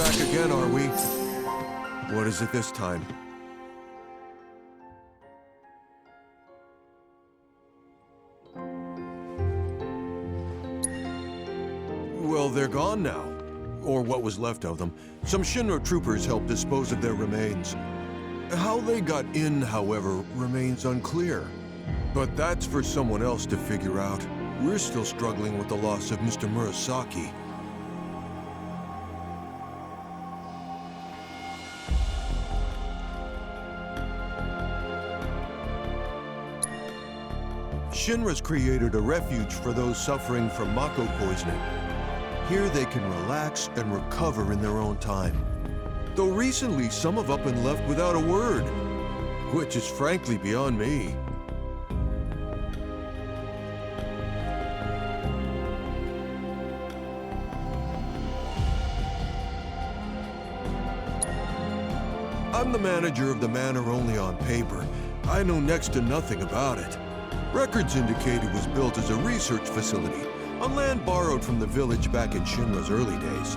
back again, are we? What is it this time? Well, they're gone now. Or what was left of them. Some Shinra troopers helped dispose of their remains. How they got in, however, remains unclear. But that's for someone else to figure out. We're still struggling with the loss of Mr. Murasaki. Shinra's created a refuge for those suffering from Mako poisoning. Here they can relax and recover in their own time. Though recently some have up and left without a word, which is frankly beyond me. I'm the manager of the manor only on paper. I know next to nothing about it. Records indicate it was built as a research facility on land borrowed from the village back in Shinra's early days.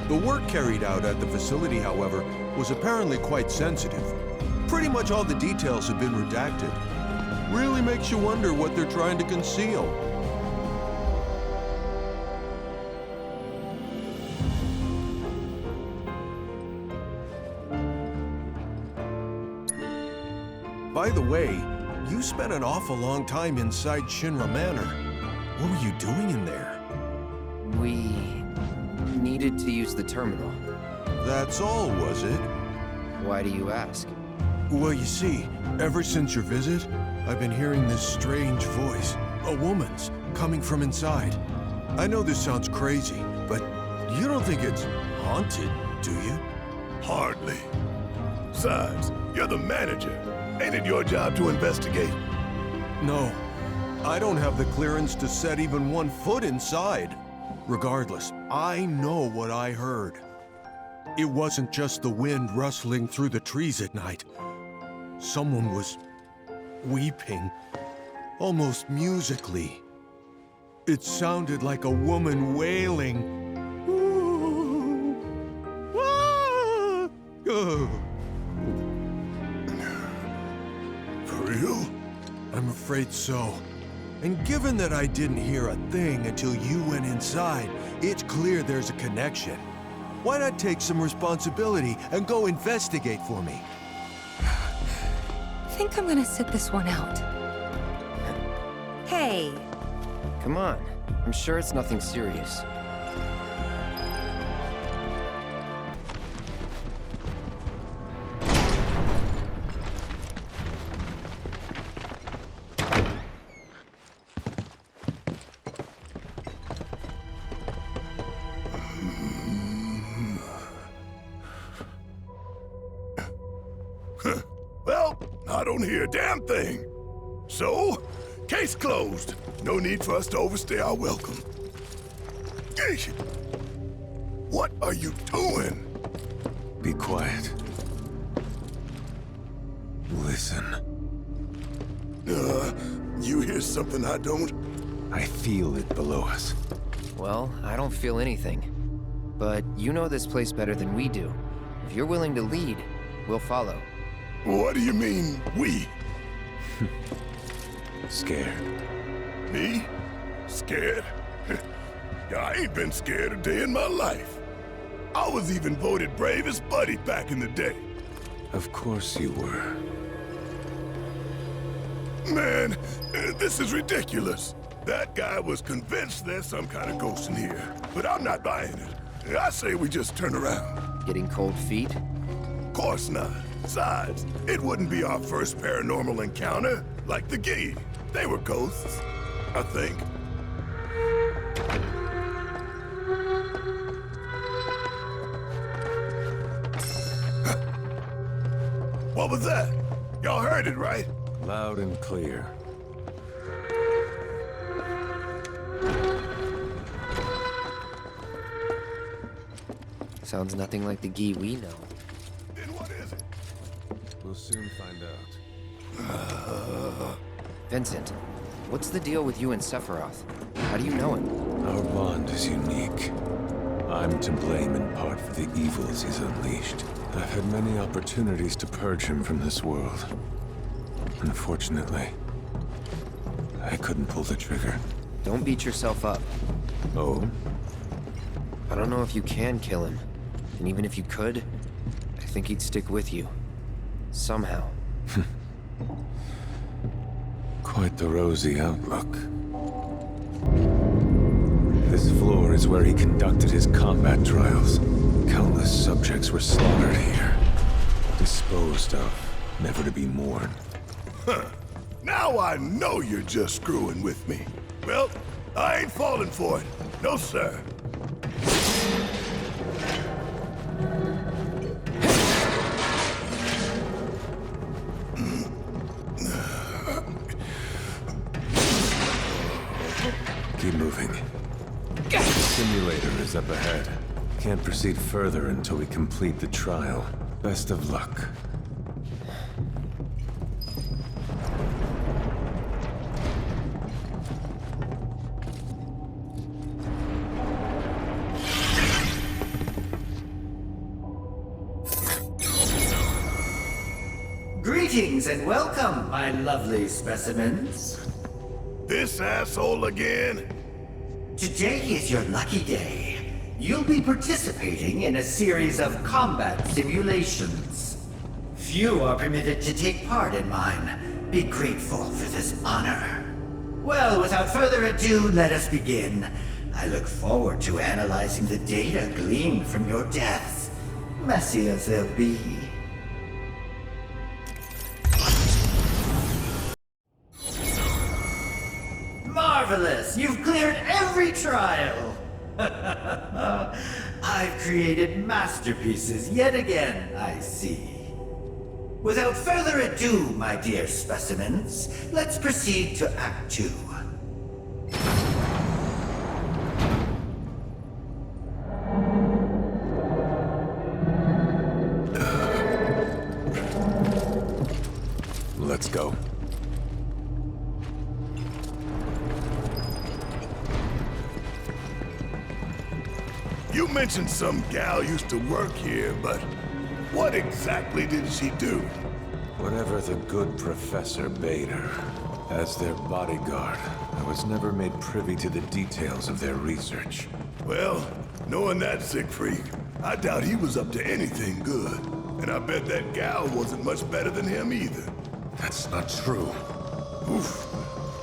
The work carried out at the facility, however, was apparently quite sensitive. Pretty much all the details have been redacted. Really makes you wonder what they're trying to conceal. By the way, you spent an awful long time inside Shinra Manor. What were you doing in there? We needed to use the terminal. That's all, was it? Why do you ask? Well, you see, ever since your visit, I've been hearing this strange voice. A woman's, coming from inside. I know this sounds crazy, but you don't think it's haunted, do you? Hardly. Besides, you're the manager. Ain't it your job to investigate? No. I don't have the clearance to set even 1 foot inside. Regardless, I know what I heard. It wasn't just the wind rustling through the trees at night. Someone was weeping, almost musically. It sounded like a woman wailing. Ooh. Ah! Oh. For real? I'm afraid so. And given that I didn't hear a thing until you went inside, it's clear there's a connection. Why not take some responsibility and go investigate for me? I think I'm gonna sit this one out. Hey! Come on. I'm sure it's nothing serious. Well, I don't hear a damn thing. So, case closed. No need for us to overstay our welcome. Eesh. What are you doing? Be quiet. Listen. You hear something I don't? I feel it below us. Well, I don't feel anything. But you know this place better than we do. If you're willing to lead, we'll follow. What do you mean, we? Scared. Me? Scared? I ain't been scared a day in my life. I was even voted bravest buddy back in the day. Of course you were. Man, this is ridiculous. That guy was convinced there's some kind of ghost in here, but I'm not buying it. I say we just turn around. Getting cold feet? Of course not. Besides, it wouldn't be our first paranormal encounter, like the Gi. They were ghosts, I think. What was that? Y'all heard it, right? Loud and clear. Sounds nothing like the Gi we know. Then what is it? We'll soon find out. Vincent, what's the deal with you and Sephiroth? How do you know him? Our bond is unique. I'm to blame in part for the evils he's unleashed. I've had many opportunities to purge him from this world. Unfortunately, I couldn't pull the trigger. Don't beat yourself up. Oh? I don't know if you can kill him. And even if you could, I think he'd stick with you. Somehow. Quite the rosy outlook. This floor is where he conducted his combat trials. Countless subjects were slaughtered here. Disposed of, never to be mourned. Huh. Now I know you're just screwing with me. Well, I ain't falling for it. No, sir. Keep moving. The simulator is up ahead. Can't proceed further until we complete the trial. Best of luck. Greetings and welcome, my lovely specimens. This asshole again? Today is your lucky day. You'll be participating in a series of combat simulations. Few are permitted to take part in mine. Be grateful for this honor. Well, without further ado, let us begin. I look forward to analyzing the data gleaned from your deaths, messy as they'll be. Marvelous! You've cleared every trial! I've created masterpieces yet again, I see. Without further ado, my dear specimens, let's proceed to Act 2. Let's go. You mentioned some gal used to work here, but what exactly did she do? Whatever the good professor bade her. As their bodyguard, I was never made privy to the details of their research. Well, knowing that sick freak, I doubt he was up to anything good. And I bet that gal wasn't much better than him either. That's not true. Oof,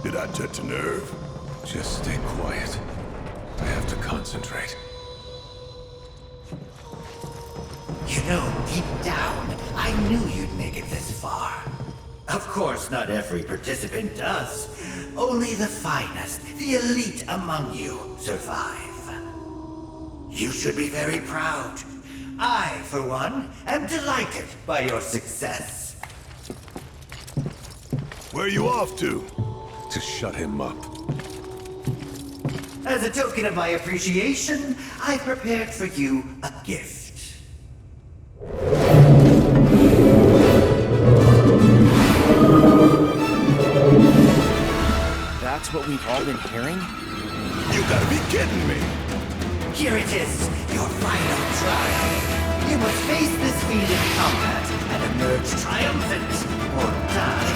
did I touch a nerve? Just stay quiet. I have to concentrate. You know, deep down, I knew you'd make it this far. Of course, not every participant does. Only the finest, the elite among you, survive. You should be very proud. I, for one, am delighted by your success. Where are you off to? To shut him up. As a token of my appreciation, I've prepared for you a gift. That's what we've all been hearing? You gotta be kidding me! Here it is, your final trial. You must face this fiend in combat and emerge triumphant or die.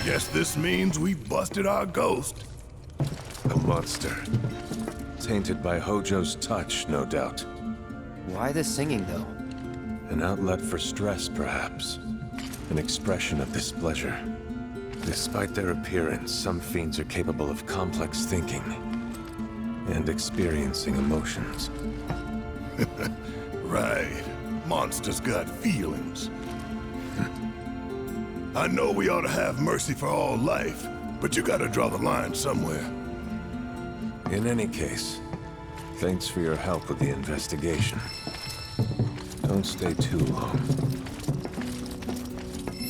Guess this means we busted our ghost. A monster. Tainted by Hojo's touch, no doubt. Why the singing, though? An outlet for stress, perhaps. An expression of displeasure. Despite their appearance, some fiends are capable of complex thinking and experiencing emotions. Right. Monsters got feelings. I know we ought to have mercy for all life, but you gotta draw the line somewhere. In any case, thanks for your help with the investigation. Don't stay too long.